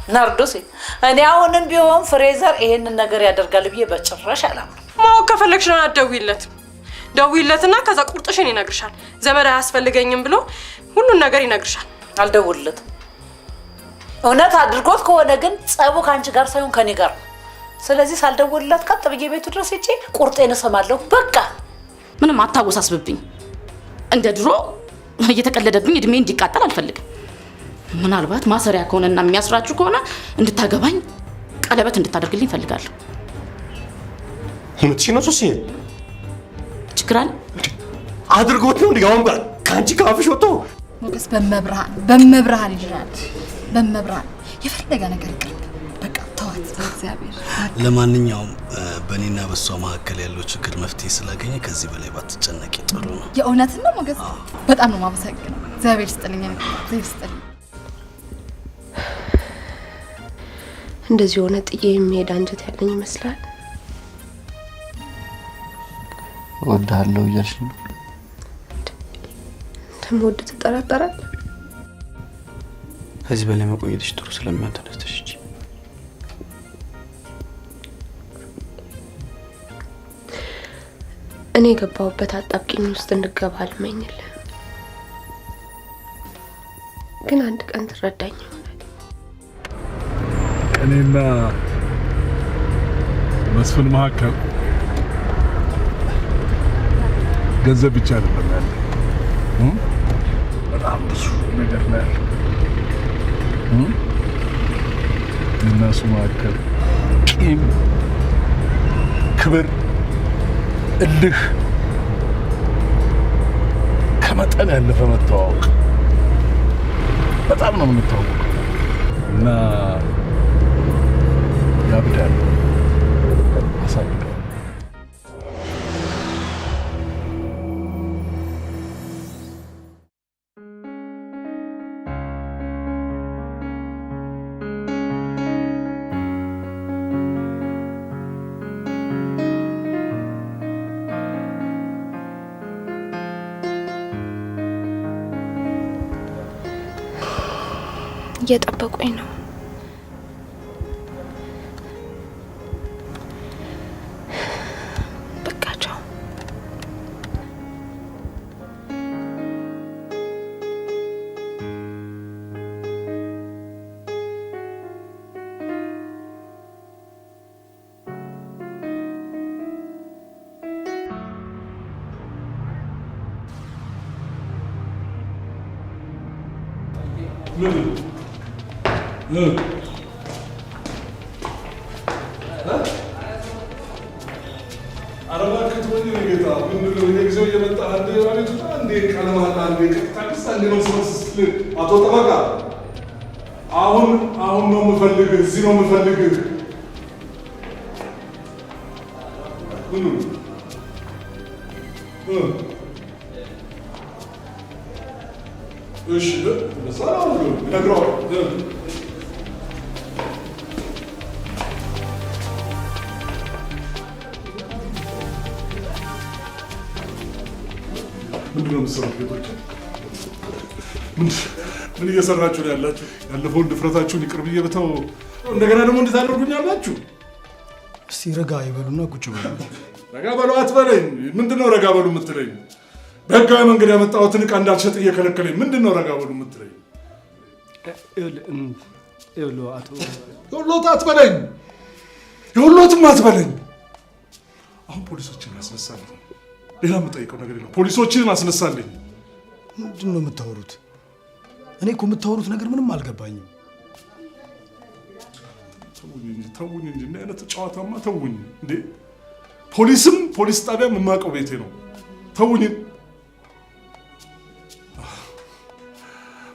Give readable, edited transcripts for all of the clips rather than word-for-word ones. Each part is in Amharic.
ናርዶስ እኔ አሁንም ቢሆን ፍሬዘር ይሄንን ነገር ያደርጋል ብዬ በጭራሽ አላምንም። ማወቅ ከፈለግሽ ነው ደውይለትና ከዛ ቁርጥሽን ይነግርሻል። ዘመድ አያስፈልገኝም ብሎ ሁሉን ነገር ይነግርሻል። አልደውልለትም። እውነት አድርጎት ከሆነ ግን ጸቡ ካንቺ ጋር ሳይሆን ከኔ ጋር ነው። ስለዚህ ሳልደውልለት ቀጥ ብዬ ቤቱ ድረስ ሄጄ ቁርጤን እሰማለሁ። በቃ ምንም አታወሳስብብኝ። እንደ ድሮ እየተቀለደብኝ እድሜ እንዲቃጠል አልፈልግም። ምናልባት ማሰሪያ ከሆነና የሚያስራችሁ ከሆነ እንድታገባኝ ቀለበት እንድታደርግልኝ ፈልጋለሁ። እውነትሽን ነው ሱሲ? ችግር አለ? አድርጎት ነው ያውም ጋር ካንቺ ካፍሽ ወጥቶ ሞገስ በመብርሃን ይላል። በመብርሃን የፈለገ ነገር ይቅር። በቃ ተዋት እግዚአብሔር። ለማንኛውም በእኔና በሷ መካከል ያለው ችግር መፍትሄ ስላገኘ ከዚህ በላይ ባትጨነቂ ጥሩ ነው። የእውነት ነው ሞገስ፣ በጣም ነው የማመሰግነው። እግዚአብሔር ይስጥልኝ። እግዚአብሔር ይስጥልኝ። እንደዚህ ሆነ ጥዬ የሚሄድ አንጀት ያለኝ ይመስላል። ወዳለው እያልሽ ነው? እንደምወድ ትጠራጠራለህ? ከዚህ በላይ መቆየትሽ ጥሩ ስለሚሆን ተነስተሽ እንጂ። እኔ የገባሁበት አጣብቂኝ ውስጥ እንድገባ አልመኝልህ፣ ግን አንድ ቀን ትረዳኝ ይሆናል። እኔና መስፍን መካከል ገንዘብ ብቻ አይደለም ያለ፣ በጣም ብዙ ነገር ነው ያለ። እነሱ መካከል ቂም፣ ክብር፣ እልህ፣ ከመጠን ያለፈ መተዋወቅ፣ በጣም ነው የምንተዋወቀው እና ያብዳል አሳብቀው። እየጠበቁኝ ነው። በቃቸው። አቶ ጠበቃ አሁን ነው የምፈልግህ፣ እዚህ ነው የምፈልግህ። እሺ ሰላም ነው ነግረው ምንድነው የምትሰሩት? ቤቶች ምን እየሰራችሁ ነው ያላችሁ? ያለፈውን ድፍረታችሁን ይቅር ብዬ ብተው እንደገና ደግሞ እንድታደርጉኛላችሁ? እስቲ ረጋ ይበሉና ቁጭ በሉ። ረጋ በሉ አትበለኝ። ምንድነው ረጋ በሉ የምትለኝ? በህጋዊ መንገድ ያመጣሁትን ዕቃ እንዳልሸጥ እየከለከለኝ ምንድነው ረጋ በሉ የምትለኝ? አቶ የሁሎት አትበለኝ፣ የሁሎትም አትበለኝ። አሁን ፖሊሶችን አስነሳለሁ። ሌላ የምጠይቀው ነገር የለም። ፖሊሶችን አስነሳልኝ። ምንድን ነው የምታወሩት? እኔ እኮ የምታወሩት ነገር ምንም አልገባኝም። ተውኝ እንጂ እንዲህ አይነት ጨዋታማ ተውኝ እንዴ! ፖሊስም ፖሊስ ጣቢያም የማውቀው ቤቴ ነው። ተውኝ።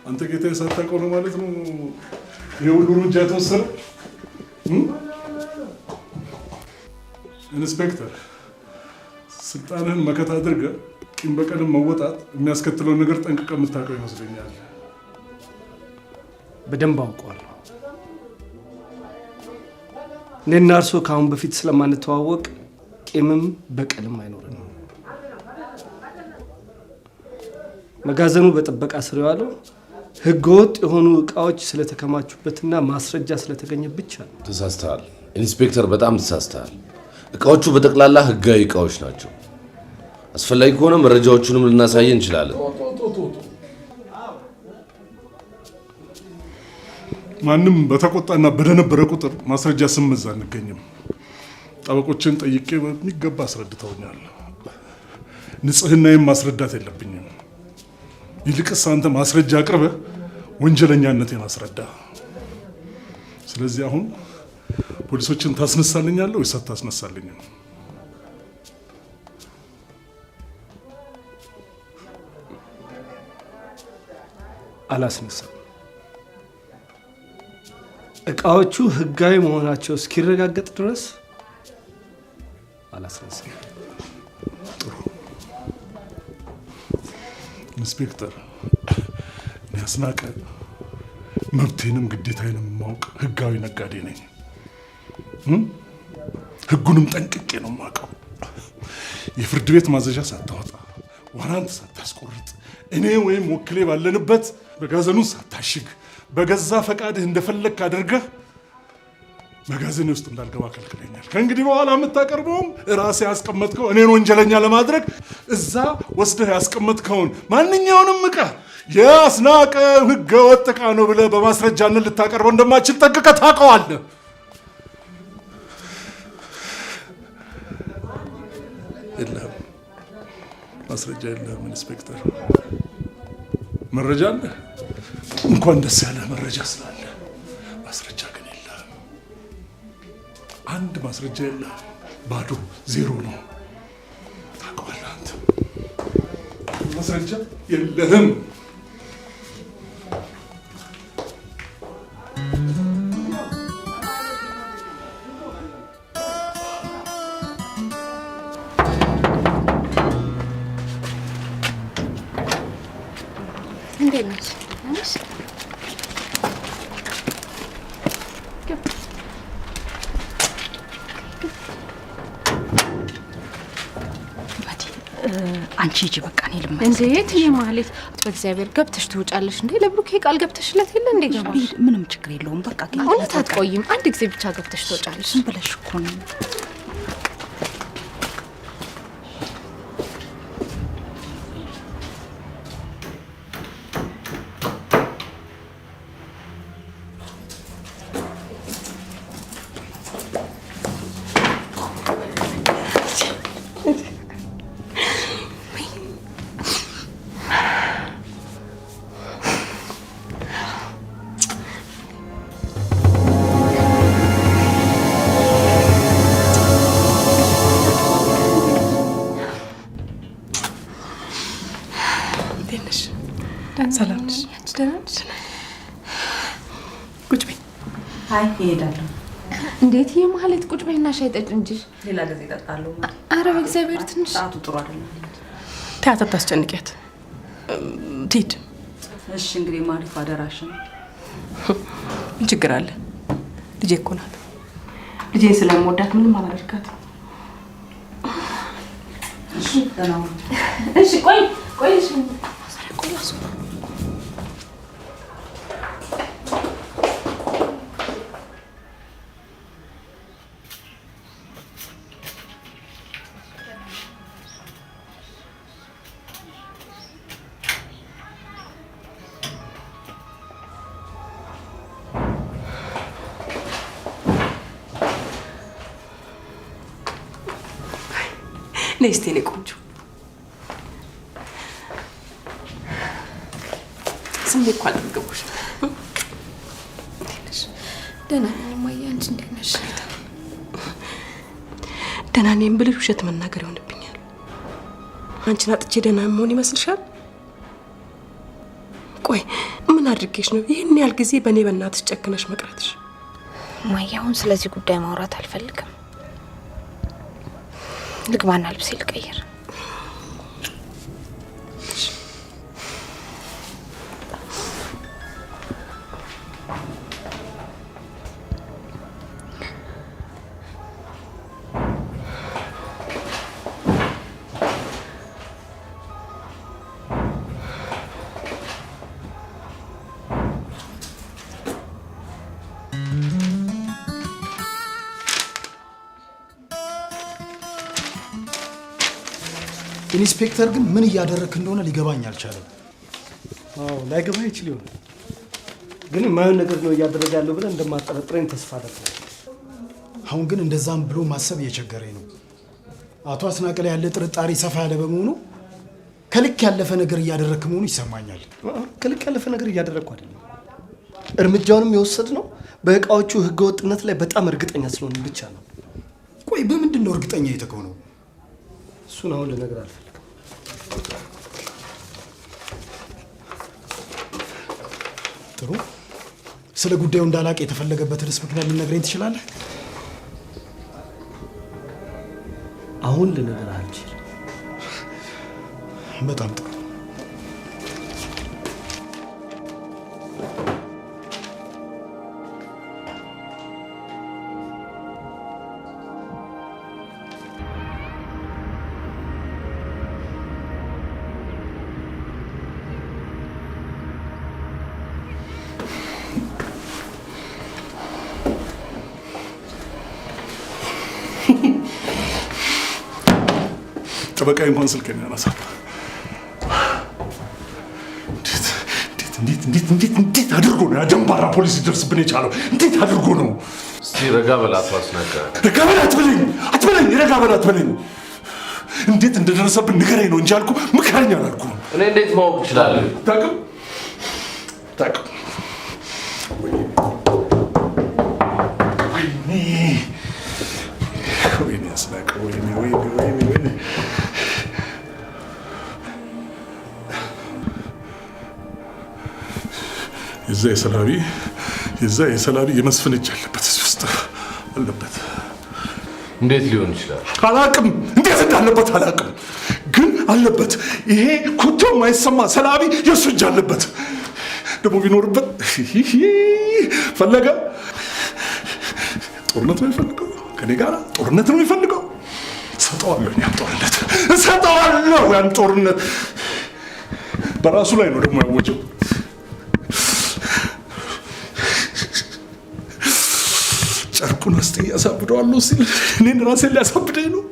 አንተ ጌታዬ ሳታውቀው ነው ማለት ነው ይሄ ሁሉ እርምጃ የተወሰደው? ኢንስፔክተር ስልጣንህን መከታ አድርገህ ቂም በቀልን መወጣት የሚያስከትለውን ነገር ጠንቅቀህ የምታውቀው ይመስለኛል። በደንብ አውቀዋለሁ። እኔና እርሶ ከአሁን በፊት ስለማንተዋወቅ ቂምም በቀልም አይኖርንም። መጋዘኑ በጥበቃ ስር የዋለው ህገወጥ የሆኑ እቃዎች ስለተከማቹበትና ማስረጃ ስለተገኘ ብቻ ነው። ተሳስተሃል ኢንስፔክተር፣ በጣም ተሳስተሃል። እቃዎቹ በጠቅላላ ህጋዊ እቃዎች ናቸው። አስፈላጊ ከሆነ መረጃዎቹንም ልናሳየ እንችላለን። ማንም በተቆጣና በደነበረ ቁጥር ማስረጃ ስመዛ አንገኝም። ጠበቆችን ጠይቄ በሚገባ አስረድተውኛል። ንጽህናዬን ማስረዳት የለብኝም። ይልቅስ አንተ ማስረጃ አቅርበህ ወንጀለኛነቴን አስረዳ። ስለዚህ አሁን ፖሊሶችን ታስነሳልኛለህ ወይስ አታስነሳልኝም? አላስነሳም። እቃዎቹ ህጋዊ መሆናቸው እስኪረጋገጥ ድረስ አላስነሳም። ጥሩ ኢንስፔክተር፣ ያስናቀ መብቴንም ግዴታዬንም የማውቅ ህጋዊ ነጋዴ ነኝ። ህጉንም ጠንቅቄ ነው የማውቀው። የፍርድ ቤት ማዘዣ ሳታወጣ፣ ዋራንት ሳታስቆርጥ፣ እኔ ወይም ወክሌ ባለንበት መጋዘኑ ሳታሽግ፣ በገዛ ፈቃድህ እንደፈለግክ አድርገህ መጋዘኔ ውስጥ እንዳልገባ ከልክለኛል። ከእንግዲህ በኋላ የምታቀርበውም ራሴ ያስቀመጥከው እኔን ወንጀለኛ ለማድረግ እዛ ወስደህ ያስቀመጥከውን ማንኛውንም ዕቃ የአስናቀ ህገ ወጥ ዕቃ ነው ብለህ በማስረጃነት ልታቀርበው እንደማችል ጠንቅቀህ ታውቀዋለህ። የለህም፣ ማስረጃ የለህም ኢንስፔክተር። መረጃ አለ፣ እንኳን ደስ ያለህ መረጃ ስላለ። ማስረጃ ግን የለህም። አንድ ማስረጃ የለህም፣ ባዶ ዜሮ ነው። ታውቀዋለህ አንተ። ማስረጃ የለህም። አንቺ ሂጂ በቃ እኔ ልመለስ። እንዴት ማለት በእግዚአብሔር ገብተሽ ትወጫለሽ እንዴ? ለብሩኬ ቃል ገብተሽለት የለ እንዴ? ገባሽ? ምንም ችግር የለውም በቃ ግን እውነት አትቆይም። አንድ ጊዜ ብቻ ገብተሽ ትወጫለሽ። ዝም ብለሽ እኮ ነው። ሰላም ነሽ? ቁጭ በይ። አይ እሄዳለሁ። እንዴት ይሄ ማለት ቁጭ በይና ሻይ ጠጭ እንጂ። ሌላ ጊዜ እጠጣለሁ። አረ በእግዚአብሔር ትንሽ ሰዓቱ ጥሩ አይደለም። ተያት፣ አታስጨንቂያት። ትሂድ። እሺ እንግዲህ ማሪፍ አደራሽን። ምን ችግር አለ? ልጄ እኮ ናት። ልጄ ስለምወዳት ምንም አላደርጋትም። እሺ ደህና ሁኚ። እሺ ቆይ እሺ ነይ እስቲ የእኔ ቆንጆ። ስሜ እኮ አልጠገብኩሽ። ደህና ነኝ እማዬ፣ አንቺ እንዴት ነሽ? ደህና ነኝ ብልሽ ውሸት መናገር ይሆንብኛል። አንቺን አጥቼ ደህና መሆን ይመስልሻል? ቆይ ምን አድርጌሽ ነው ይህን ያህል ጊዜ በእኔ በእናትሽ ጨክነሽ መቅረትሽ? እማዬ አሁን ስለዚህ ጉዳይ ማውራት አልፈልግም። ልግባና ልብሴ ልቀይር። ኢንስፔክተር ግን ምን እያደረክ እንደሆነ ሊገባኝ አልቻለም። አዎ ላይገባ ይችል ይሆናል፣ ግን የማይሆን ነገር ነው እያደረገ ያለው ብለን እንደማጠረጥረኝ ተስፋ አደርጋለሁ። አሁን ግን እንደዛም ብሎ ማሰብ እየቸገረኝ ነው። አቶ አስናቀ ላይ ያለ ጥርጣሬ ሰፋ ያለ በመሆኑ ከልክ ያለፈ ነገር እያደረክ መሆኑ ይሰማኛል። ከልክ ያለፈ ነገር እያደረግኩ አይደለም። እርምጃውንም የወሰድነው በእቃዎቹ ህገወጥነት ላይ በጣም እርግጠኛ ስለሆነ ብቻ ነው። ቆይ በምንድን ነው እርግጠኛ የተከሆነው? እሱን አሁን ልነግርህ አልፈልግም። ጥሩ። ስለ ጉዳዩ እንዳላቅ የተፈለገበትን ምክንያት ልነግረኝ ትችላለህ? አሁን ልነግርህ አልችልም። በጣም ጥሩ። ጠበቃ እንኳን ስልከኛ ያነሳል። እንዴት አድርጎ ነው ያጀንባራ ፖሊስ ይደርስብን የቻለው? እንዴት አድርጎ ነው? እስቲ ረጋ በል አቶ አስናቀ። ረጋ በል አትበለኝ፣ ረጋ በል አትበለኝ። እንዴት እንደደረሰብን ንገረኝ ነው እንጂ አልኩ፣ ምክረኛ አላልኩም። እኔ እንዴት ማወቅ እችላለሁ? ታውቅም ወይኔ አስናቀ፣ ወይኔ የዛ የሰላቢ የመስፍን እጅ አለበት፣ እዚህ ውስጥ አለበት። እንዴት ሊሆን ይችላል? አላቅም፣ እንዴት እንዳለበት አላቅም፣ ግን አለበት። ይሄ ኩቶ የማይሰማ ሰላቢ የእሱ እጅ አለበት። ደግሞ ቢኖርበት ፈለገ ጦርነት ነው የሚፈልገው፣ ከኔ ጋር ጦርነት ነው የሚፈልገው። እሰጠዋለሁ ያን ጦርነት በራሱ ላይ ነው ደግሞ ያወጀው። ጨርቁን አስጤ ያሳብደዋለሁ ሲል እኔን ራሴን ሊያሳብደኝ ነው።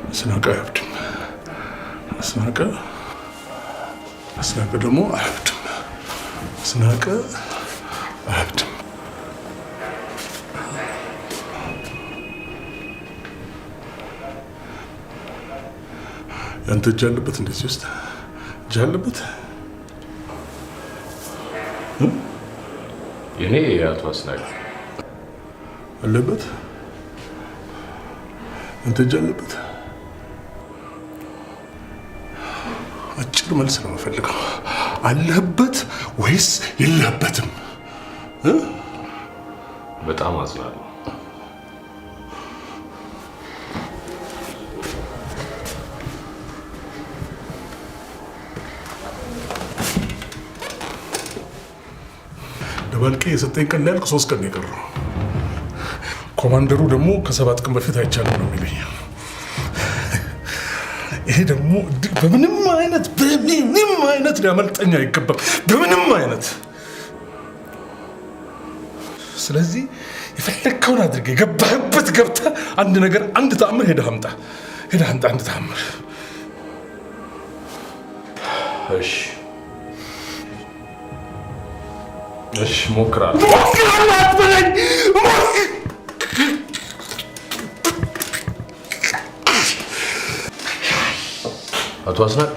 አስናቀ አያብድም። አስናቀ ደግሞ አያብድም። አስናቀ አያብድም። ያንተ እጅ አለበት፣ እንደዚህ ውስጥ እጅ አለበት። የኔ አቶ አስናቀ አለበት፣ ያንተ እጅ አለበት። አጭር መልስ ነው የምፈልገው። አለበት ወይስ የለበትም? በጣም አዝናለሁ። ደባልቄ የሰጠኝ ቀን ላይ ያልኩ 3 ቀን የቀረው። ኮማንደሩ ደግሞ ከ7 ቀን በፊት አይቻልም ነው የሚለኝ። ይሄ ደግሞ በምንም አይነት ሊያመልጠኝ አይገባም፣ በምንም አይነት። ስለዚህ የፈለግከውን አድርገህ የገባህበት ገብተህ አንድ ተአምር ሄደህ አምጣ አንድ ተአምር። እሺ ሞክራለሁ። አትበለኝ። አቶ አስናቀ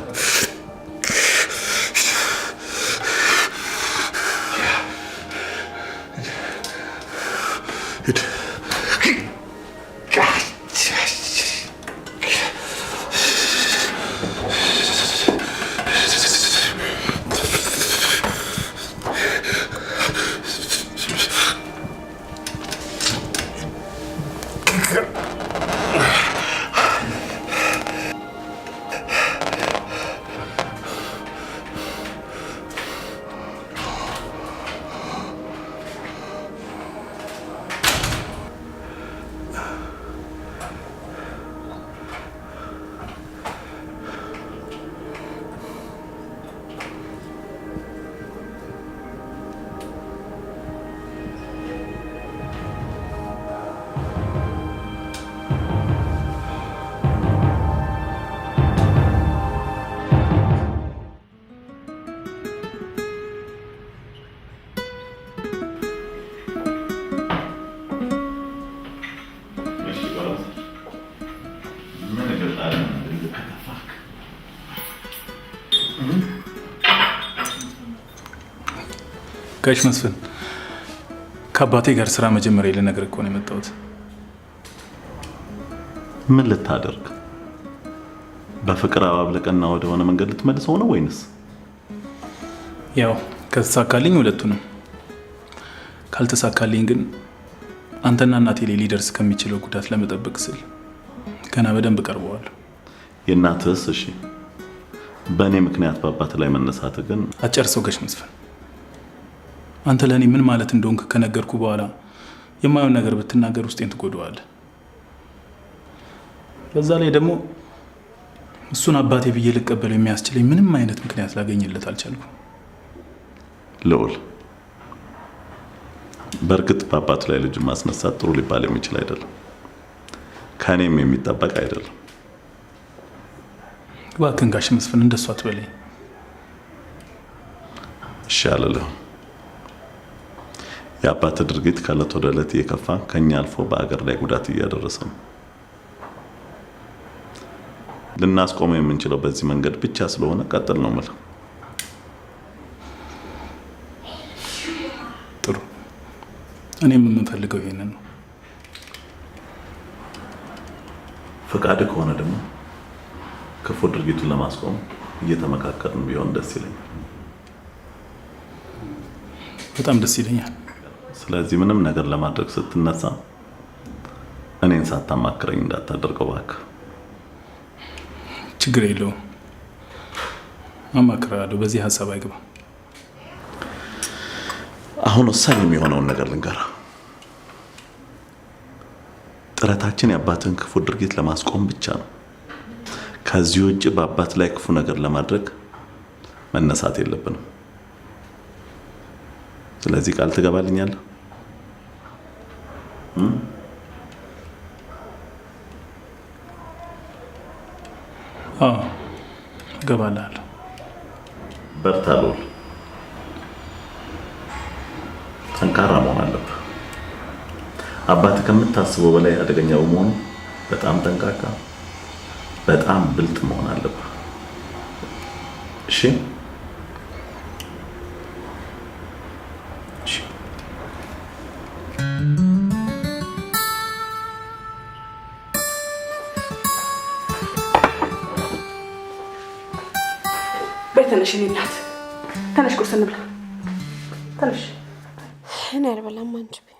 ጋሽ መስፍን ከአባቴ ጋር ስራ መጀመሪያ ልነግርህ እኮ ነው የመጣሁት። ምን ልታደርግ? በፍቅር አባብለቀና ወደ ሆነ መንገድ ልትመልሰው ነው ወይንስ? ያው ከተሳካልኝ ሁለቱንም፣ ካልተሳካልኝ ግን አንተና እናቴ ላይ ሊደርስ ከሚችለው ጉዳት ለመጠበቅ ስል ገና በደንብ ቀርበዋለሁ። የእናትህስ? እሺ፣ በእኔ ምክንያት በአባት ላይ መነሳት ግን አጨርሰው ጋሽ መስፍን። አንተ ለእኔ ምን ማለት እንደሆንክ ከነገርኩ በኋላ የማየውን ነገር ብትናገር ውስጤን ትጎዳዋለህ። በዛ ላይ ደግሞ እሱን አባቴ ብዬ ልቀበለው የሚያስችለኝ ምንም አይነት ምክንያት ላገኝለት አልቻልኩም። ልዑል፣ በእርግጥ በአባቱ ላይ ልጅ ማስነሳት ጥሩ ሊባል የሚችል አይደለም፣ ከእኔም የሚጠበቅ አይደለም። እባክህን ጋሽ መስፍን እንደሱ አትበለኝ። እሺ አልልህም። የአባት ድርጊት ከዕለት ወደ ዕለት እየከፋ ከኛ አልፎ በአገር ላይ ጉዳት እያደረሰ ነው። ልናስቆመው የምንችለው በዚህ መንገድ ብቻ ስለሆነ ቀጥል ነው የምልህ። ጥሩ፣ እኔም የምንፈልገው ይሄንን ነው። ፈቃድ ከሆነ ደግሞ ክፉ ድርጊቱን ለማስቆም እየተመካከርን ቢሆን ደስ ይለኛል። በጣም ደስ ይለኛል። ስለዚህ ምንም ነገር ለማድረግ ስትነሳ እኔን ሳታማክረኝ እንዳታደርገው እባክህ። ችግር የለውም፣ አማክራለሁ። በዚህ ሀሳብ አይግባ። አሁን ወሳኝ የሚሆነውን ነገር ልንገርህ። ጥረታችን የአባትን ክፉ ድርጊት ለማስቆም ብቻ ነው። ከዚህ ውጭ በአባት ላይ ክፉ ነገር ለማድረግ መነሳት የለብንም። ስለዚህ ቃል ትገባልኛለህ? አዎ እገባልሃለሁ። በርታ ልዑል፣ ጠንካራ መሆን አለብህ። አባትህ ከምታስበው በላይ አደገኛ በመሆኑ በጣም ጠንቃቃ፣ በጣም ብልጥ መሆን አለብህ። እሺ? ተነሽ የእኔ እናት፣ ተነሽ ቁርስ እንብላ። ተነሽ። እኔ አልበላም። አንቺ በይ።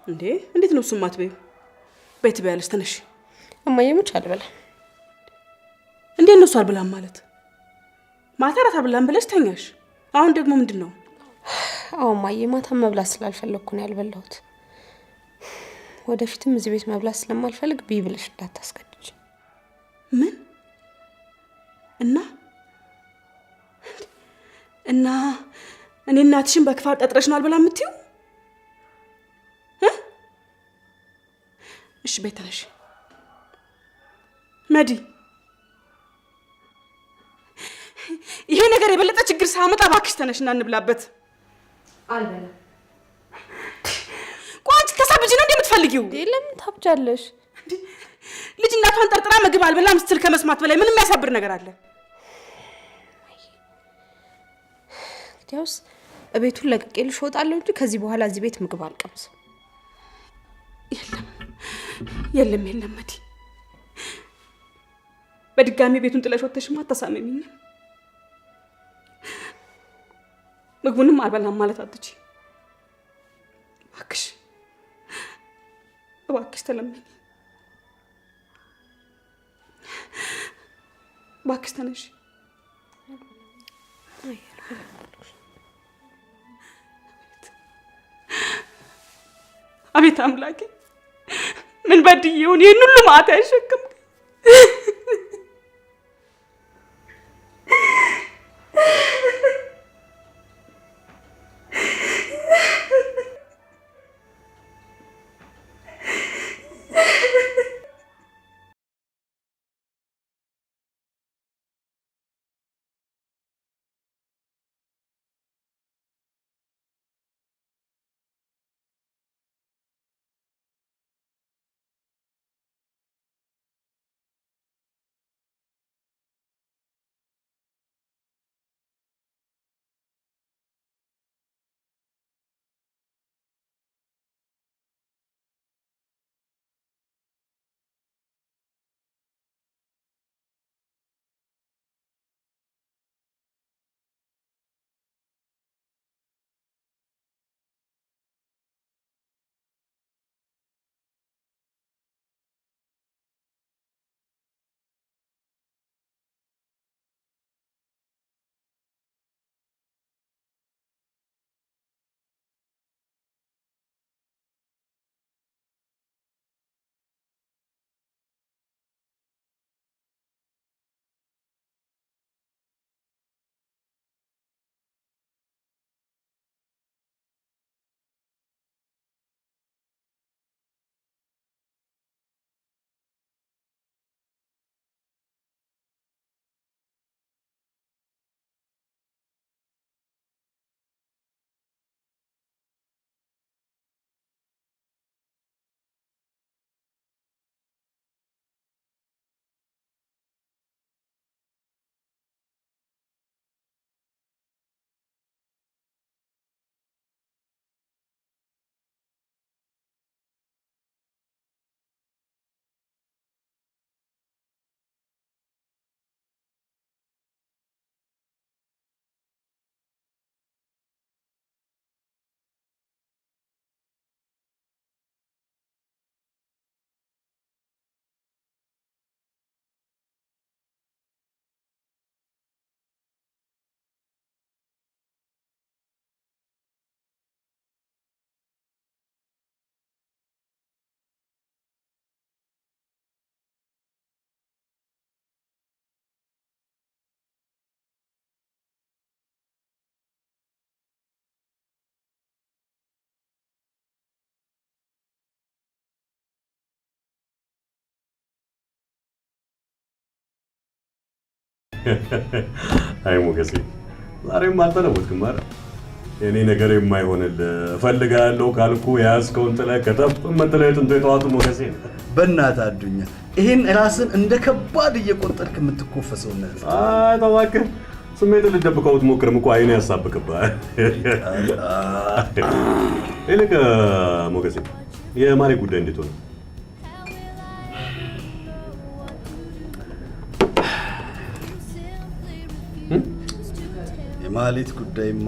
እንዴ እንዴት ነው እሱም አትበይው? ቤት በያለሽ። ተነሽ። እማዬ ሙች አልበላም። እንዴት ነው እሱ አልበላም ማለት? ማታ እራት አልበላም ብለሽ ተኛሽ። አሁን ደግሞ ምንድን ነው? አዎ እማዬ፣ ማታ መብላት ስላልፈለኩ ነው ያልበላሁት። ወደፊትም እዚህ ቤት መብላት ስለማልፈልግ ብይ ብለሽ እንዳታስገድጅ። ምን? እና እኔ እናትሽን በክፋት ጠጥረሽ ነው አልበላም የምትይው? እሺ ቤት ተነሽ። መዲ፣ ይሄ ነገር የበለጠ ችግር ሳመጣ እባክሽ ተነሽና እንብላበት። አልበላም። ቆይ አንቺ ተሳብጂ ነው እንዴ የምትፈልጊው? ለምን ታብጃለሽ? ልጅ እናቷን ጠርጥራ ምግብ አልበላም ስትል ከመስማት በላይ ምን የሚያሳብር ነገር አለ? እንግዲያውስ እቤቱን ለቅቄልሽ እወጣለሁ እንጂ ከዚህ በኋላ እዚህ ቤት ምግብ አልቀምስም። የለም መዲ፣ በድጋሚ ቤቱን ጥለሽ ወጥተሽማ አታሳምሚኝም። ምግቡንም አልበላም ማለት አትችይ። እባክሽ እባክሽ ተለመኝ። እባክሽ ተነሽ። አቤት አምላኬ፣ ምን በድዬውን ይህን ሁሉ ማታ ያሸክም አይ ሞገሴ ዛሬም አልተለወጥክም አይደል? የኔ ነገር የማይሆንልህ እፈልጋለሁ ካልኩ ያዝከውን ጥለህ ከተፍ የምትለው የጥንቱ የጠዋቱ ሞገሴ ነው። በእናትህ አዱኛ ይሄን ራስን እንደ ከባድ እየቆጠርክ የምትኮፈሰው ነው። አይ ተው እባክህ፣ ስሜትን ልትደብቀው ብትሞክርም እኮ አይኔ ያሳብቅብሃል። ይልቅ ሞገሴ የማሌ ጉዳይ እንዴት ሆነ? የማሌት ጉዳይማ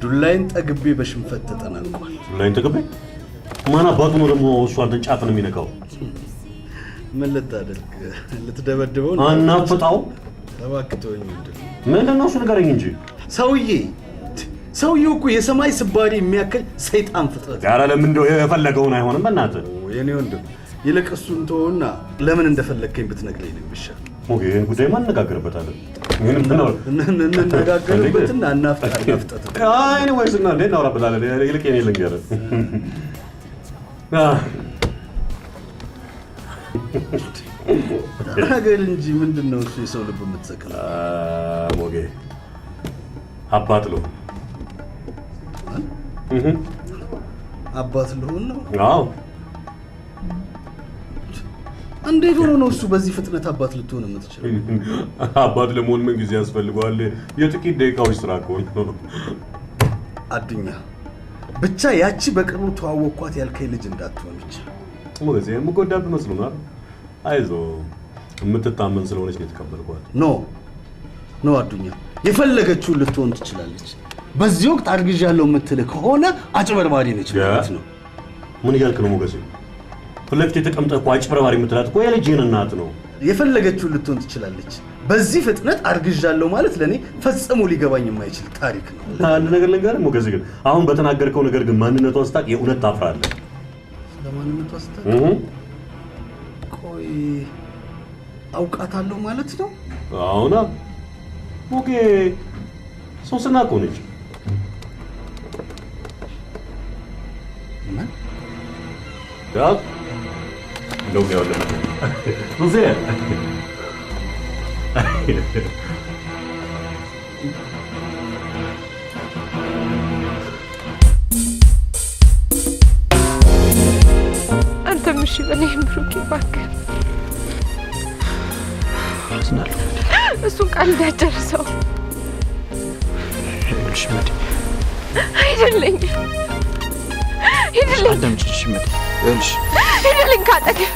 ዱላይን ጠግቤ በሽንፈት ተጠናቋል። ዱላይን ጠግቤ? ማን አባቱ ነው ደግሞ እሱ አንተን ጫፍን የሚነካው? ምን ልታደርግ? ልትደበድበው ነው? አናፍጣው። እባክህ ተወኝ። ምንድን ነው እሱ ንገረኝ እንጂ። ሰውዬው እኮ የሰማይ ስባሪ የሚያክል ሰይጣን ፍጥረት። ኧረ ለምን እንደው የፈለገውን አይሆንም በእናትህ። የኔ ወንድም ይልቅ እሱን ተወውና ለምን እንደፈለግከኝ ብትነግረኝ ነው የሚሻል። ሞጌ ይህን ጉዳይ እንነጋገርበታለን። እንነጋገርበትና እናፍጠት። አይ ወይስ እና እንዴት እናወራበታለን? ይልቅ የኔ ልንገርህ ተናገር እንጂ ምንድን ነው እሱ የሰው ልብ የምትሰቅለው? ሞጌ አባት ልሁን። አባት ልሁን ነው? አዎ። እንዴት ሆኖ ነው እሱ በዚህ ፍጥነት አባት ልትሆን የምትችለው? አባት ለመሆን ምን ጊዜ ያስፈልገዋል? የጥቂት ደቂቃዎች ስራ እኮ ነው። አዱኛ ብቻ ያቺ በቅርቡ ተዋወቅኳት ያልከኝ ልጅ እንዳትሆን ብቻ። ሞገሴ የምጎዳብህ መስሎናል? አይዞህ የምትታመን ስለሆነች ነው የተቀበልኳት። ኖ አዱኛ የፈለገችውን ልትሆን ትችላለች። በዚህ ወቅት አርግዣለሁ የምትልህ ከሆነ አጭበርባሪ ነች ማለት ነው። ምን እያልክ ነው ሞገሴ? ፊት ለፊት የተቀምጠህ እኮ አጭበርባሪ የምትላት እኮ የልጅህን እናት ነው። የፈለገችውን ልትሆን ትችላለች። በዚህ ፍጥነት አርግዣለሁ ማለት ለእኔ ፈጽሞ ሊገባኝ የማይችል ታሪክ ነው። አንድ ነገር ልንገርህ ሞገሴ፣ ግን አሁን በተናገርከው ነገር ግን ማንነቷን ስታውቅ የእውነት ታፍራለህ። ስለማንነቷ ስታውቅ? ቆይ አውቃታለሁ ማለት ነው? አሁና ሞጌ ሶስና እኮ ነች። ምን ዳት እንደውም ያው ሉዜ አንተም እሺ በለኝ ብሩኬ እባክህ። አዝናለሁ። እሱን ቃል እንዳጨርሰው። ይኸውልሽ መዲ፣ ሂድልኝ ሂድልኝ። አዳምጪኝ መዲ፣ ይኸውልሽ ሂድልኝ ካጠገቤ